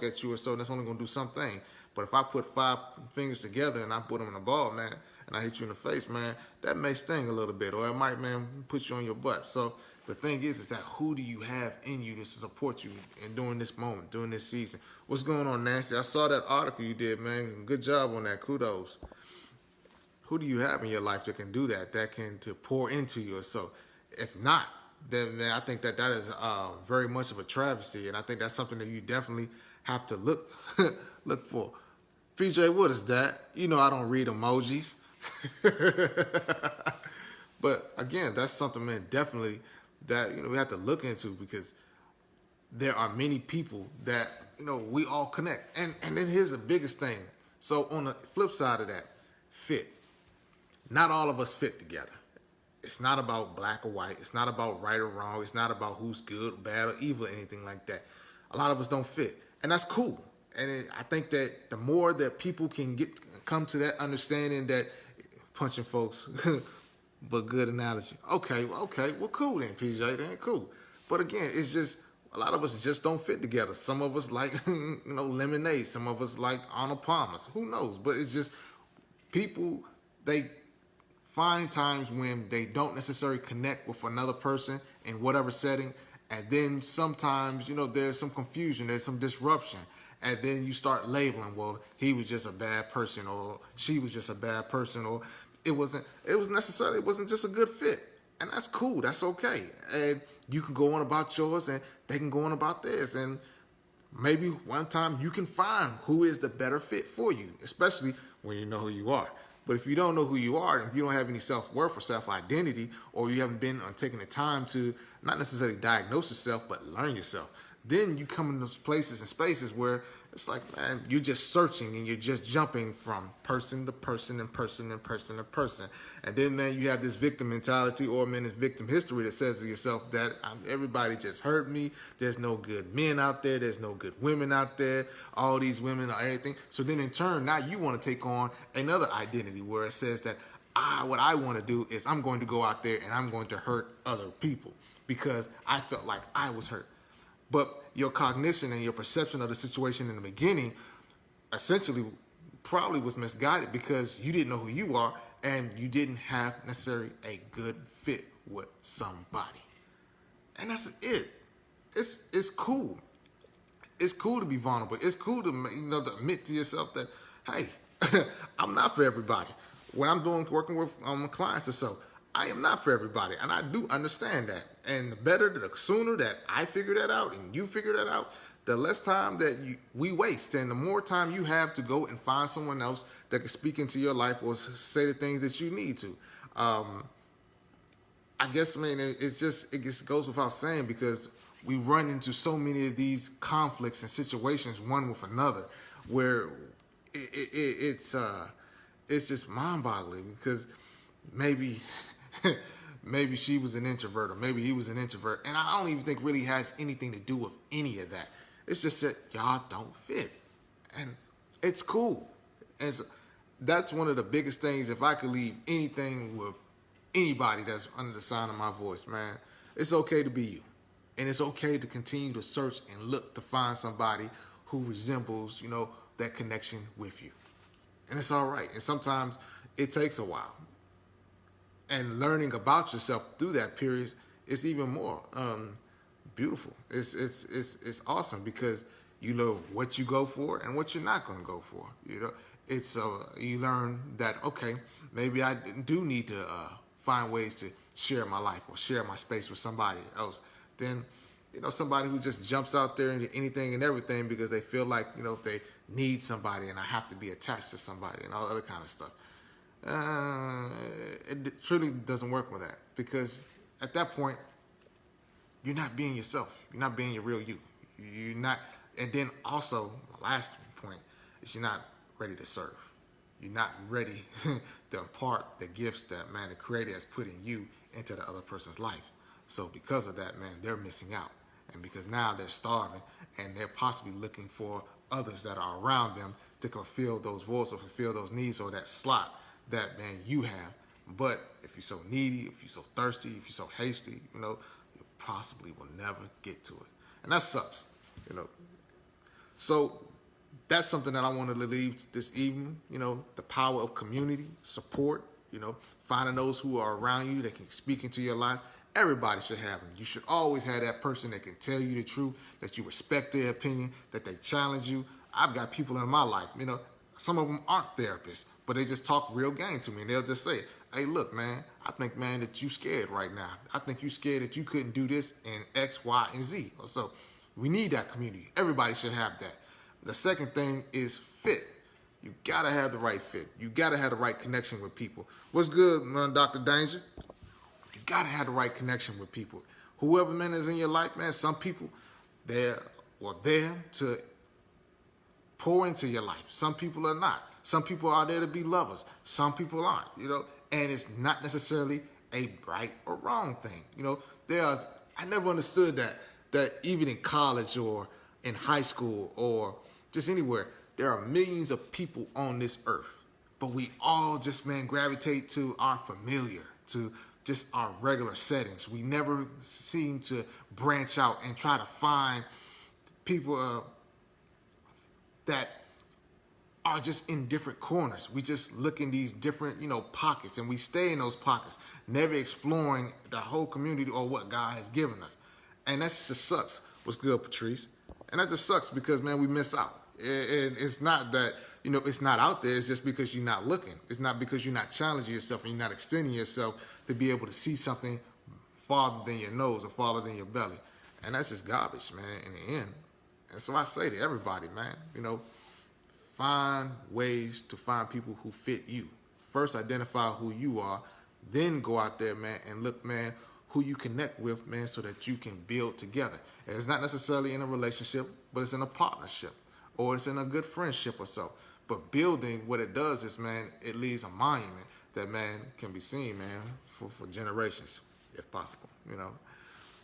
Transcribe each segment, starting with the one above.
poke at you or so, that's only gonna do something. But if I put 5 fingers together and I put them in a ball, man, and I hit you in the face, man, that may sting a little bit, or it might, man, put you on your butt. So the thing is that who do you have in you to support you in during this moment, during this season? What's going on, Nancy? I saw that article you did, man. Good job on that. Kudos. Who do you have in your life that can do that, that can to pour into you or so? If not, then man, I think that that is very much of a travesty, and I think that's something that you definitely have to look look for. PJ, what is that? You know I don't read emojis. But again, that's something, man, definitely that we have to look into, because there are many people that we all connect, and then here's the biggest thing. So on the flip side of that, fit. Not all of us fit together. It's not about black or white. It's not about right or wrong. It's not about who's good, bad, or evil, or anything like that. A lot of us don't fit, and that's cool. And I think that the more that people can come to that understanding that punching folks, but good analogy. Okay, well, cool then, PJ, then cool. But again, it's just a lot of us just don't fit together. Some of us like lemonade. Some of us like Arnold Palmer's. Who knows? But it's just people, they find times when they don't necessarily connect with another person in whatever setting, and then sometimes there's some confusion, there's some disruption, and then you start labeling, well, he was just a bad person, or she was just a bad person, or it wasn't just a good fit. And that's cool, that's okay. And you can go on about yours and they can go on about theirs, and maybe one time you can find who is the better fit for you, especially when you know who you are. But if you don't know who you are, and if you don't have any self-worth or self-identity, or you haven't been taking the time to not necessarily diagnose yourself, but learn yourself, then you come in those places and spaces where it's like, man, you're just searching and you're just jumping from person to person and person and person to person. And then, man, you have this victim mentality, or, man, this victim history that says to yourself that everybody just hurt me. There's no good men out there. There's no good women out there. All these women are everything. So then in turn, now you want to take on another identity where it says that what I want to do is I'm going to go out there and I'm going to hurt other people because I felt like I was hurt. But your cognition and your perception of the situation in the beginning essentially probably was misguided because you didn't know who you are and you didn't have necessarily a good fit with somebody. And that's it. It's cool. It's cool to be vulnerable. It's cool to to admit to yourself that, hey, I'm not for everybody. When I'm working with clients or so, I am not for everybody, and I do understand that. And the sooner that I figure that out and you figure that out, the less time that we waste, and the more time you have to go and find someone else that can speak into your life or say the things that you need to. I guess, man, it just goes without saying, because we run into so many of these conflicts and situations one with another, where it's just mind-boggling, because maybe maybe she was an introvert, or maybe he was an introvert, and I don't even think really has anything to do with any of that. It's just that y'all don't fit, and it's cool. And so that's one of the biggest things. If I could leave anything with anybody that's under the sound of my voice, man, it's okay to be you, and it's okay to continue to search and look to find somebody who resembles that connection with you, and it's all right. And sometimes it takes a while. And learning about yourself through that period is even more beautiful. It's awesome, because you know what you go for and what you're not going to go for. It's you learn that, okay, maybe I do need to find ways to share my life or share my space with somebody else. Then somebody who just jumps out there into anything and everything because they feel like they need somebody and I have to be attached to somebody and all other kind of stuff. It truly doesn't work with that, because at that point you're not being yourself. You're not being your real you. You're not. And then also, the last point is you're not ready to serve. You're not ready to impart the gifts that, man, the Creator has put in you into the other person's life. So because of that, man, they're missing out. And because now they're starving and they're possibly looking for others that are around them to fulfill those voids or fulfill those needs or that slot that, man, you have. But if you're so needy, if you're so thirsty, if you're so hasty, you possibly will never get to it. And that sucks, So that's something that I wanted to leave this evening. You know, the power of community, support, you know, finding those who are around you that can speak into your lives. Everybody should have them. You should always have that person that can tell you the truth, that you respect their opinion, that they challenge you. I've got people in my life, you know, some of them aren't therapists, but they just talk real game to me. And they'll just say, hey, look, man, I think, man, that you scared right now. I think you scared that you couldn't do this in X, Y, and Z. So we need that community. Everybody should have that. The second thing is fit. You got to have the right fit. You got to have the right connection with people. What's good, man, Dr. Danger? You got to have the right connection with people. Whoever, man, is in your life, man, some people, they're there to pour into your life. Some people are not. Some people are there to be lovers. Some people aren't, you know, and it's not necessarily a right or wrong thing. You know, I never understood that even in college or in high school or just anywhere, there are millions of people on this earth, but we all just, man, gravitate to our familiar, to just our regular settings. We never seem to branch out and try to find people that are just in different corners. We just look in these different, you know, pockets, and we stay in those pockets, never exploring the whole community or what God has given us. And that just sucks. What's good, Patrice? And that just sucks because, man, we miss out. And it's not that, you know, it's not out there. It's just because you're not looking. It's not because you're not challenging yourself and you're not extending yourself to be able to see something farther than your nose or farther than your belly. And that's just garbage, man, in the end. And so I say to everybody, man, you know, find ways to find people who fit you. First, identify who you are. Then go out there, man, and look, man, who you connect with, man, so that you can build together. And it's not necessarily in a relationship, but it's in a partnership or it's in a good friendship or so. But building, what it does is, man, it leaves a monument that, man, can be seen, man, for generations, if possible, you know.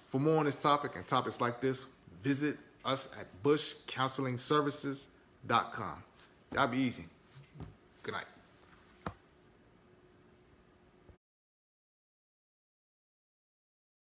For more on this topic and topics like this, visit us at bushcounselingservices.com. That'll be easy. Good night.